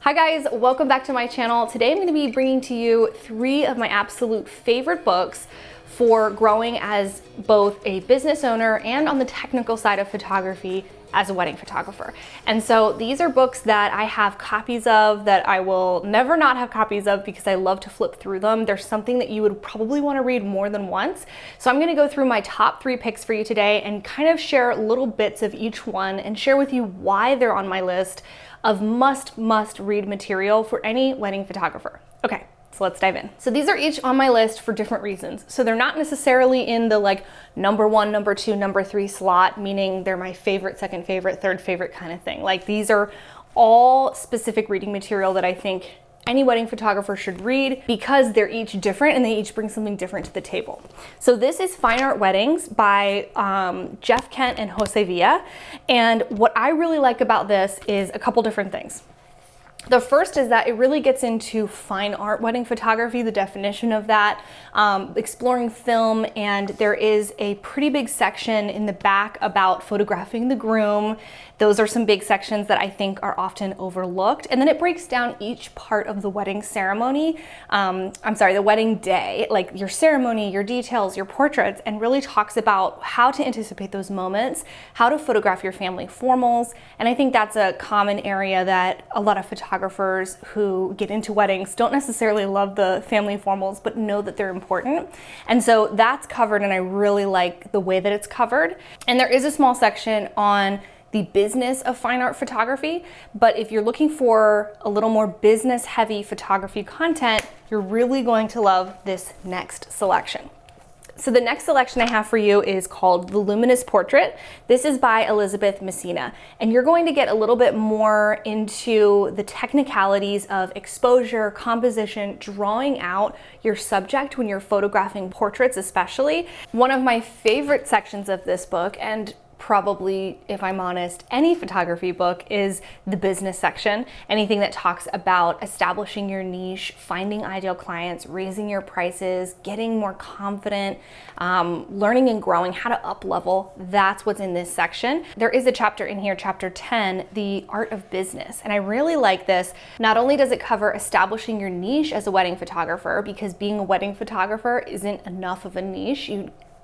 Hi guys, welcome back to my channel. Today I'm going to be bringing to you 3 of my absolute favorite books for growing as both a business owner and on the technical side of photography as a wedding photographer. And so these are books that I have copies of that I will never not have copies of because I love to flip through them. There's something that you would probably want to read more than once. So I'm going to go through my top 3 picks for you today and kind of share little bits of each one and share with you why they're on my list of must read material for any wedding photographer. Okay, so let's dive in. So these are each on my list for different reasons. So they're not necessarily in the like number 1, number 2, number 3 slot, meaning they're my favorite, second favorite, third favorite kind of thing. Like these are all specific reading material that I think any wedding photographer should read because they're each different and they each bring something different to the table. So this is Fine Art Weddings by Jeff Kent and Jose Villa. And what I really like about this is a couple different things. The first is that it really gets into fine art wedding photography, the definition of that, exploring film, and there is a pretty big section in the back about photographing the groom. Those are some big sections that I think are often overlooked. And then it breaks down each part of the wedding ceremony, the wedding day, like your ceremony, your details, your portraits, and really talks about how to anticipate those moments, how to photograph your family formals. And I think that's a common area that a lot of photographers who get into weddings don't necessarily love the family formals, but know that they're important. And so that's covered, and I really like the way that it's covered. And there is a small section on the business of fine art photography, but if you're looking for a little more business heavy photography content, you're really going to love this next selection. So the next selection I have for you is called Voluminous Portrait. This is by Elizabeth Messina, and you're going to get a little bit more into the technicalities of exposure, composition, drawing out your subject when you're photographing portraits especially. One of my favorite sections of this book, and probably, if I'm honest, any photography book, is the business section. Anything that talks about establishing your niche, finding ideal clients, raising your prices, getting more confident, learning and growing, how to up level. That's what's in this section. There is a chapter in here, chapter 10, the art of business. And I really like this. Not only does it cover establishing your niche as a wedding photographer, because being a wedding photographer isn't enough of a niche.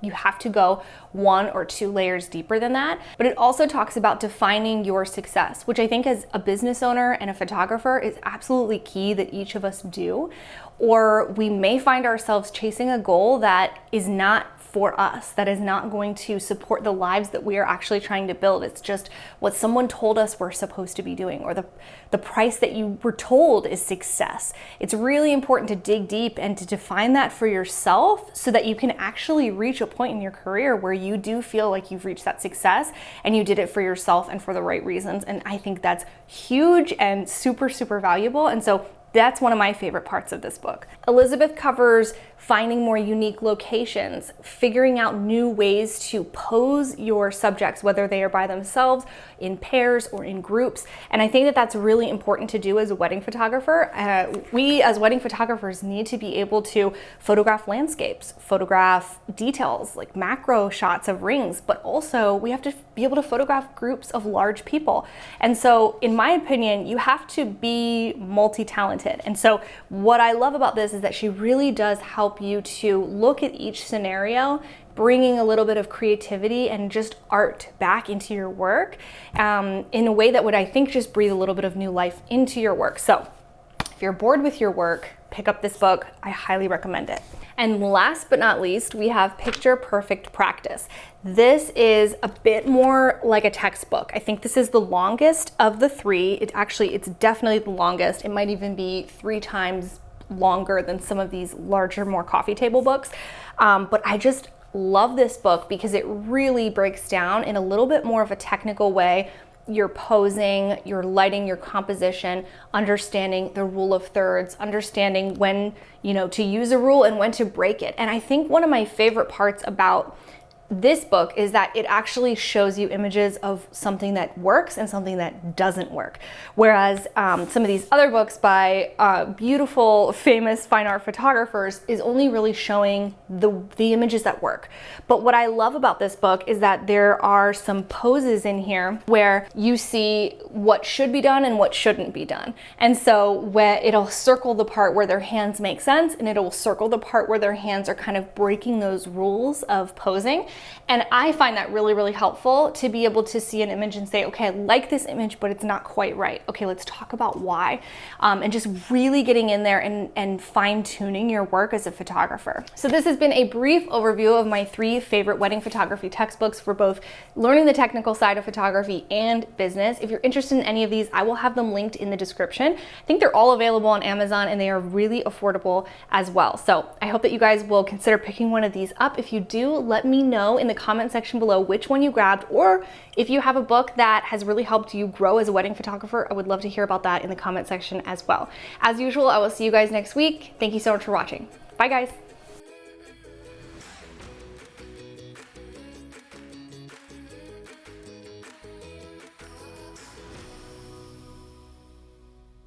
You have to go 1 or 2 layers deeper than that. But it also talks about defining your success, which I think as a business owner and a photographer is absolutely key that each of us do. Or we may find ourselves chasing a goal that is not for us, that is not going to support the lives that we are actually trying to build. It's just what someone told us we're supposed to be doing, or the price that you were told is success. It's really important to dig deep and to define that for yourself so that you can actually reach a point in your career where you do feel like you've reached that success and you did it for yourself and for the right reasons. And I think that's huge and super, super valuable. And so that's one of my favorite parts of this book. Elizabeth covers finding more unique locations, figuring out new ways to pose your subjects, whether they are by themselves, in pairs, or in groups. And I think that that's really important to do as a wedding photographer. We as wedding photographers need to be able to photograph landscapes, photograph details like macro shots of rings, but also we have to be able to photograph groups of large people. And so in my opinion, you have to be multi-talented. And so what I love about this is that she really does help you to look at each scenario, bringing a little bit of creativity and just art back into your work in a way that would, I think, just breathe a little bit of new life into your work. So if you're bored with your work, pick up this book. I highly recommend it. And last but not least, we have Picture Perfect Practice. This is a bit more like a textbook. I think this is the longest of the 3. It's definitely the longest. It might even be 3 times longer than some of these larger, more coffee table books. But I just love this book because it really breaks down in a little bit more of a technical way your posing, your lighting, your composition, understanding the rule of thirds, understanding when, to use a rule and when to break it. And I think one of my favorite parts about this book is that it actually shows you images of something that works and something that doesn't work. Whereas some of these other books by beautiful, famous fine art photographers is only really showing the images that work. But what I love about this book is that there are some poses in here where you see what should be done and what shouldn't be done. And so where it'll circle the part where their hands make sense, and it'll circle the part where their hands are kind of breaking those rules of posing. And I find that really, really helpful to be able to see an image and say, okay, I like this image, but it's not quite right. Okay, let's talk about why. And just really getting in there and fine tuning your work as a photographer. So this has been a brief overview of my 3 favorite wedding photography textbooks for both learning the technical side of photography and business. If you're interested in any of these, I will have them linked in the description. I think they're all available on Amazon and they are really affordable as well. So I hope that you guys will consider picking one of these up. If you do, let me know in the comment section below which one you grabbed, or if you have a book that has really helped you grow as a wedding photographer, I would love to hear about that in the comment section as well. As usual, I will see you guys next week. Thank you so much for watching. Bye guys.